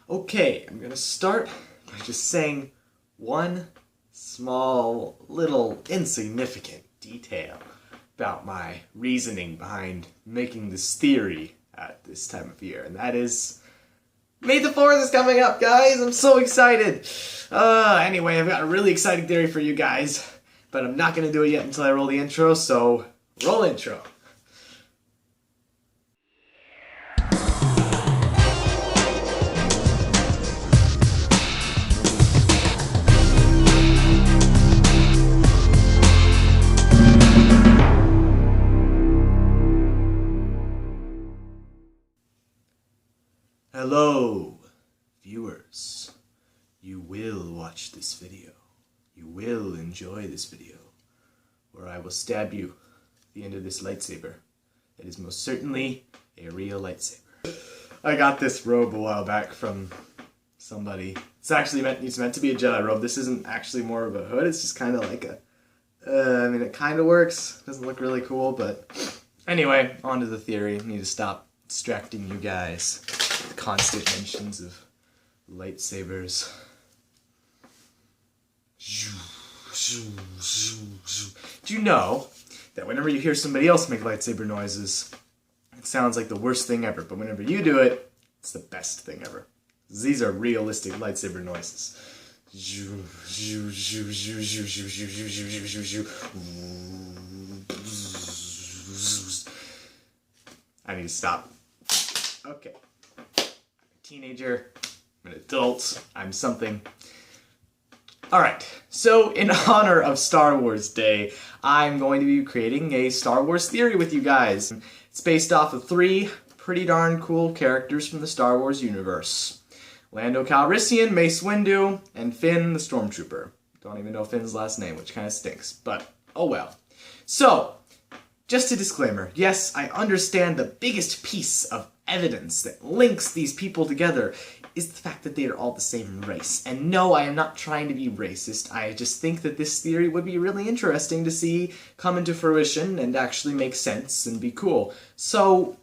Okay, I'm gonna start by just saying one small, little, insignificant detail about my reasoning behind making this theory at this time of year, and that is May the 4th is coming up, guys! I'm so excited! Anyway, I've got a really exciting theory for you guys, but I'm not gonna do it yet until I roll the intro, so roll intro. Hello, viewers. You will watch this video. You will enjoy this video, where I will stab you at the end of this lightsaber. It is most certainly a real lightsaber. I got this robe a while back from somebody. It's meant to be a Jedi robe. This isn't actually more of a hood. It's just kind of like a... it kind of works. Doesn't look really cool, but... Anyway, on to the theory. I need to stop distracting you guys. Constant mentions of lightsabers. Do you know that whenever you hear somebody else make lightsaber noises, it sounds like the worst thing ever, but whenever you do it, it's the best thing ever. These are realistic lightsaber noises. I need to stop. Okay. Teenager, I'm an adult, I'm something. Alright, so in honor of Star Wars Day, I'm going to be creating a Star Wars theory with you guys. It's based off of 3 pretty darn cool characters from the Star Wars universe. Lando Calrissian, Mace Windu, and Finn the Stormtrooper. Don't even know Finn's last name, which kind of stinks, but oh well. So, just a disclaimer, yes, I understand the biggest piece of evidence that links these people together is the fact that they are all the same race. And no, I am not trying to be racist. I just think that this theory would be really interesting to see come into fruition and actually make sense and be cool. So,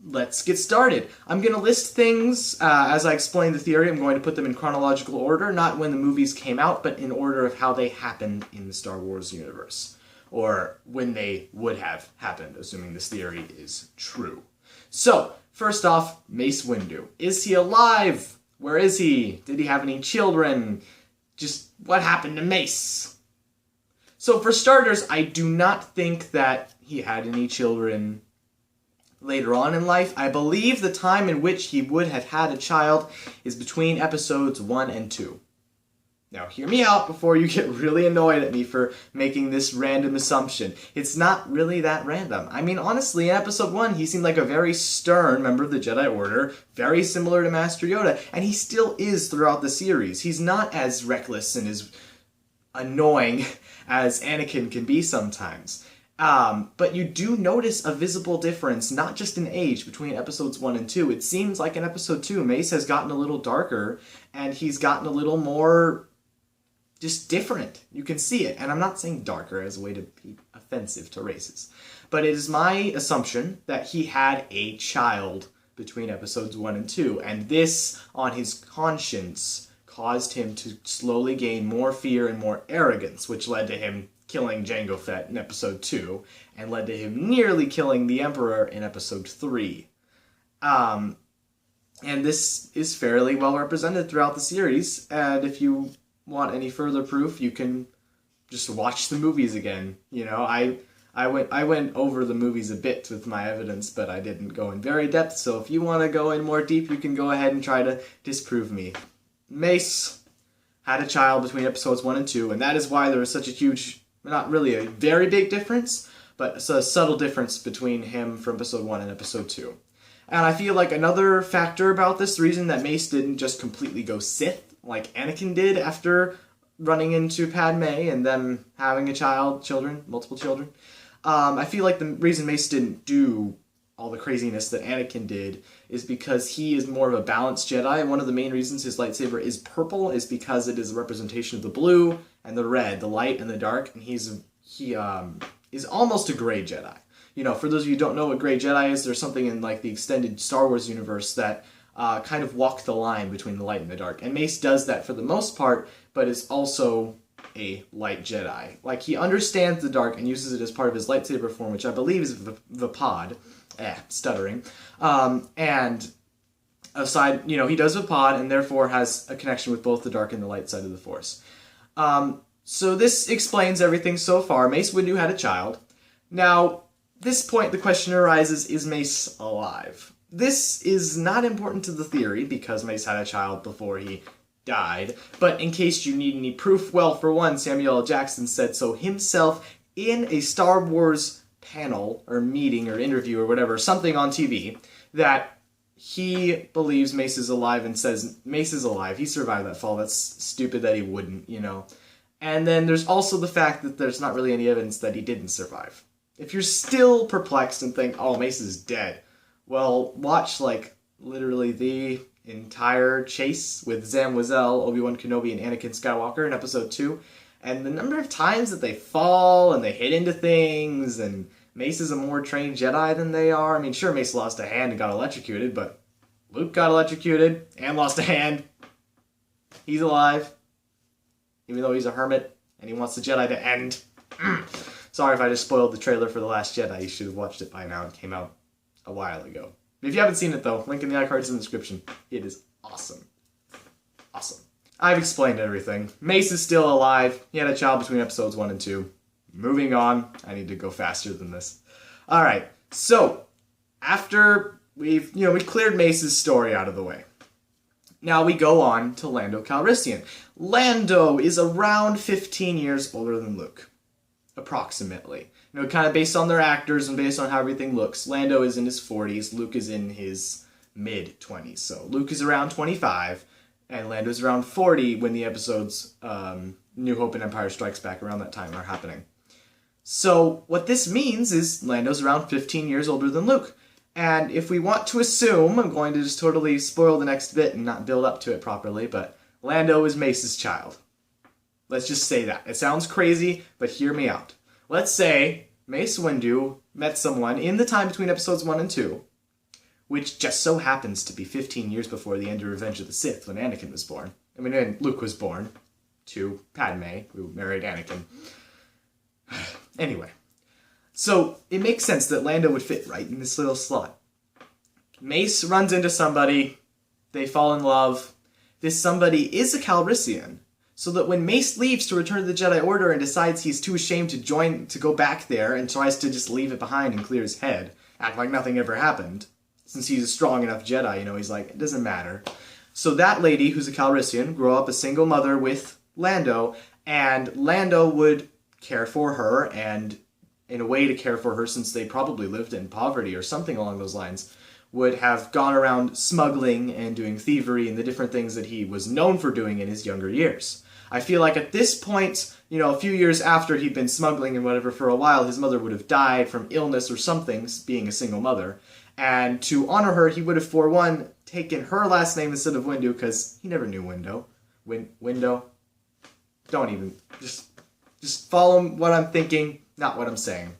let's get started. I'm going to list things as I explain the theory. I'm going to put them in chronological order, not when the movies came out, but in order of how they happened in the Star Wars universe. Or when they would have happened, assuming this theory is true. So, first off, Mace Windu. Is he alive? Where is he? Did he have any children? Just what happened to Mace? So for starters, I do not think that he had any children later on in life. I believe the time in which he would have had a child is between episodes 1 and 2. Now, hear me out before you get really annoyed at me for making this random assumption. It's not really that random. I mean, honestly, in episode 1, he seemed like a very stern member of the Jedi Order, very similar to Master Yoda, and he still is throughout the series. He's not as reckless and as annoying as Anakin can be sometimes. But you do notice a visible difference, not just in age, between episodes 1 and 2. It seems like in episode 2, Mace has gotten a little darker, and he's gotten a little more just different. You can see it. And I'm not saying darker as a way to be offensive to races. But it is my assumption that he had a child between episodes 1 and 2. And this, on his conscience, caused him to slowly gain more fear and more arrogance, which led to him killing Jango Fett in episode 2, and led to him nearly killing the Emperor in episode 3. And this is fairly well represented throughout the series, and if you want any further proof, you can just watch the movies again. You know, I went over the movies a bit with my evidence, but I didn't go in very depth, so if you want to go in more deep, you can go ahead and try to disprove me. Mace had a child between episodes 1 and 2, and that is why there was such a huge, not really a very big difference, but it's a subtle difference between him from episode 1 and episode 2. And I feel like another factor about this, the reason that Mace didn't just completely go Sith, like Anakin did after running into Padme and them having multiple children. I feel like the reason Mace didn't do all the craziness that Anakin did is because he is more of a balanced Jedi, and one of the main reasons his lightsaber is purple is because it is a representation of the blue and the red, the light and the dark, and he is almost a gray Jedi. You know, for those of you who don't know what gray Jedi is, there's something in like the extended Star Wars universe that kind of walk the line between the light and the dark. And Mace does that for the most part, but is also a light Jedi. Like, he understands the dark and uses it as part of his lightsaber form, which I believe is Vapod. Stuttering. And aside, he does Vapod and therefore has a connection with both the dark and the light side of the Force. So this explains everything so far. Mace Windu had a child. Now, this point the question arises, is Mace alive? This is not important to the theory because Mace had a child before he died, but in case you need any proof, well, for one, Samuel L. Jackson said so himself in a Star Wars panel or meeting or interview or whatever, something on TV, that he believes Mace is alive and says Mace is alive. He survived that fall. That's stupid that he wouldn't, And then there's also the fact that there's not really any evidence that he didn't survive. If you're still perplexed and think, oh, Mace is dead, well, watch, literally the entire chase with Zam Wesell, Obi-Wan Kenobi, and Anakin Skywalker in Episode 2, and the number of times that they fall and they hit into things, and Mace is a more trained Jedi than they are. I mean, sure, Mace lost a hand and got electrocuted, but Luke got electrocuted and lost a hand. He's alive, even though he's a hermit, and he wants the Jedi to end. Sorry if I just spoiled the trailer for The Last Jedi. You should have watched it by now. It came out a while ago. If you haven't seen it, though, link in the iCards in the description. It is awesome. Awesome. I've explained everything. Mace is still alive. He had a child between episodes 1 and 2. Moving on. I need to go faster than this. Alright, so after we've cleared Mace's story out of the way, now we go on to Lando Calrissian. Lando is around 15 years older than Luke. Approximately. Kind of based on their actors and based on how everything looks. Lando is in his 40s, Luke is in his mid-20s. So Luke is around 25, and Lando's around 40 when the episodes New Hope and Empire Strikes Back around that time are happening. So what this means is Lando's around 15 years older than Luke. And if we want to assume, I'm going to just totally spoil the next bit and not build up to it properly, but Lando is Mace's child. Let's just say that. It sounds crazy, but hear me out. Let's say Mace Windu met someone in the time between episodes 1 and 2, which just so happens to be 15 years before the end of Revenge of the Sith, when Anakin was born. And Luke was born to Padme, who married Anakin. Anyway, so it makes sense that Lando would fit right in this little slot. Mace runs into somebody, they fall in love. This somebody is a Calrissian, so that when Mace leaves to return to the Jedi Order and decides he's too ashamed to go back there and tries to just leave it behind and clear his head, act like nothing ever happened, since he's a strong enough Jedi, he's like, it doesn't matter. So that lady, who's a Calrissian, grew up a single mother with Lando, and Lando would care for her, and in a way to care for her, since they probably lived in poverty or something along those lines, would have gone around smuggling and doing thievery and the different things that he was known for doing in his younger years. I feel like at this point, a few years after he'd been smuggling and whatever for a while, his mother would have died from illness or something, being a single mother. And to honor her, he would have, for one, taken her last name instead of Windu, because he never knew Window. Don't even. Just follow what I'm thinking, not what I'm saying.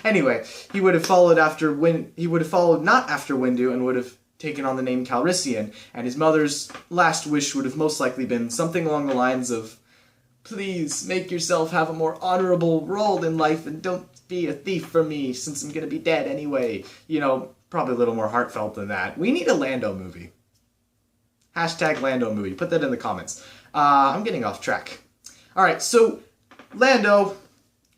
Anyway, he would have followed not after Windu and would have taken on the name Calrissian, and his mother's last wish would have most likely been something along the lines of, please make yourself have a more honorable role in life and don't be a thief for me since I'm going to be dead anyway. Probably a little more heartfelt than that. We need a Lando movie. Hashtag Lando movie. Put that in the comments. I'm getting off track. Alright, so Lando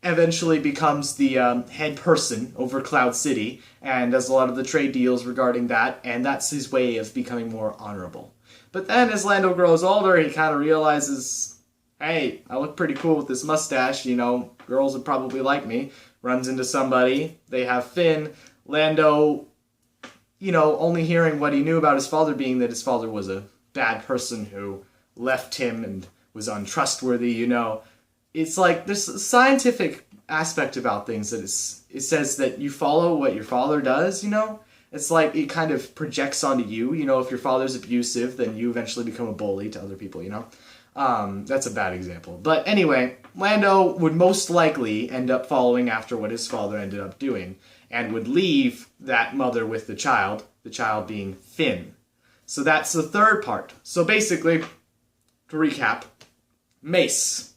eventually becomes the head person over Cloud City and does a lot of the trade deals regarding that, and that's his way of becoming more honorable. But then as Lando grows older, he kind of realizes, hey, I look pretty cool with this mustache, girls would probably like me. Runs into somebody, they have Finn. Lando, only hearing what he knew about his father, being that his father was a bad person who left him and was untrustworthy, It's like, there's a scientific aspect about things that it says that you follow what your father does, It's like it kind of projects onto you, if your father's abusive, then you eventually become a bully to other people, That's a bad example. But anyway, Lando would most likely end up following after what his father ended up doing, and would leave that mother with the child, the child being Finn. So that's the third part. So basically, to recap, Mace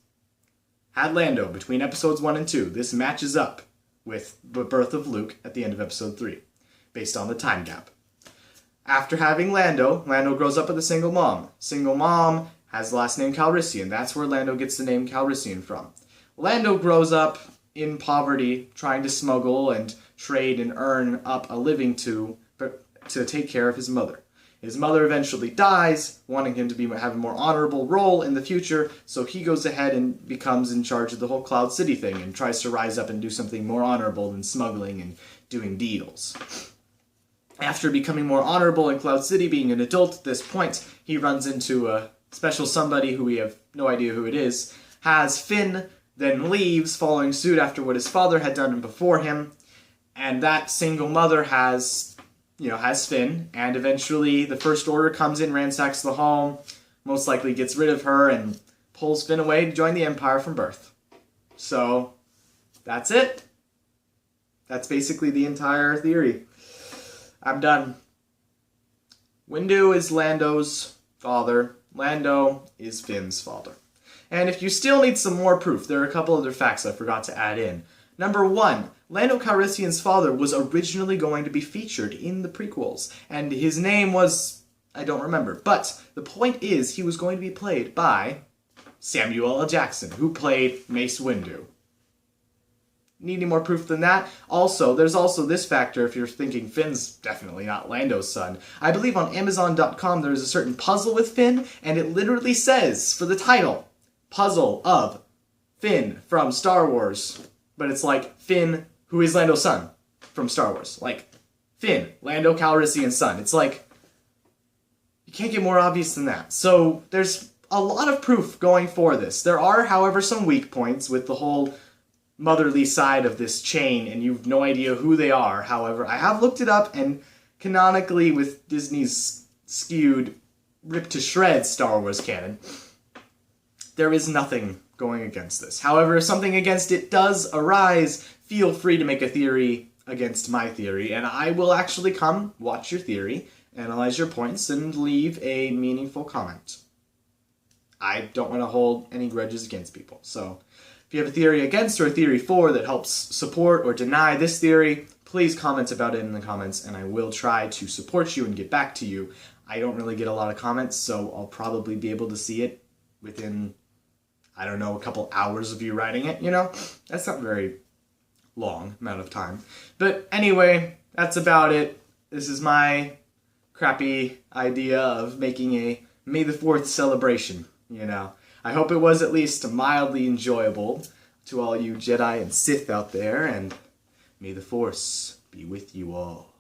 had Lando between episodes 1 and 2. This matches up with the birth of Luke at the end of episode 3, based on the time gap. After having Lando grows up with a single mom. Single mom has the last name Calrissian. That's where Lando gets the name Calrissian from. Lando grows up in poverty, trying to smuggle and trade and earn up a living to take care of his mother. His mother eventually dies, wanting him to have a more honorable role in the future, so he goes ahead and becomes in charge of the whole Cloud City thing and tries to rise up and do something more honorable than smuggling and doing deals. After becoming more honorable in Cloud City, being an adult at this point, he runs into a special somebody who we have no idea who it is, has Finn, then leaves, following suit after what his father had done before him, and that single mother has Finn, and eventually the First Order comes in, ransacks the home, most likely gets rid of her, and pulls Finn away to join the Empire from birth. So, that's it. That's basically the entire theory. I'm done. Windu is Lando's father. Lando is Finn's father. And if you still need some more proof, there are a couple other facts I forgot to add in. Number 1, Lando Calrissian's father was originally going to be featured in the prequels, and his name was, I don't remember, but the point is he was going to be played by Samuel L. Jackson, who played Mace Windu. Need any more proof than that? Also, there's also this factor if you're thinking Finn's definitely not Lando's son. I believe on Amazon.com there's a certain puzzle with Finn, and it literally says, for the title, Puzzle of Finn from Star Wars. But it's like Finn, who is Lando's son from Star Wars. Like, Finn, Lando Calrissian's son. It's like, you can't get more obvious than that. So, there's a lot of proof going for this. There are, however, some weak points with the whole motherly side of this chain, and you've no idea who they are. However, I have looked it up, and canonically, with Disney's skewed, ripped to shreds Star Wars canon, there is nothing going against this. However, if something against it does arise, feel free to make a theory against my theory, and I will actually come, watch your theory, analyze your points, and leave a meaningful comment. I don't want to hold any grudges against people, so if you have a theory against or a theory for that helps support or deny this theory, please comment about it in the comments, and I will try to support you and get back to you. I don't really get a lot of comments, so I'll probably be able to see it within, I don't know, a couple hours of you writing it, you know? That's not very long amount of time. But anyway, that's about it. This is my crappy idea of making a May the 4th celebration, you know? I hope it was at least mildly enjoyable to all you Jedi and Sith out there, and may the Force be with you all.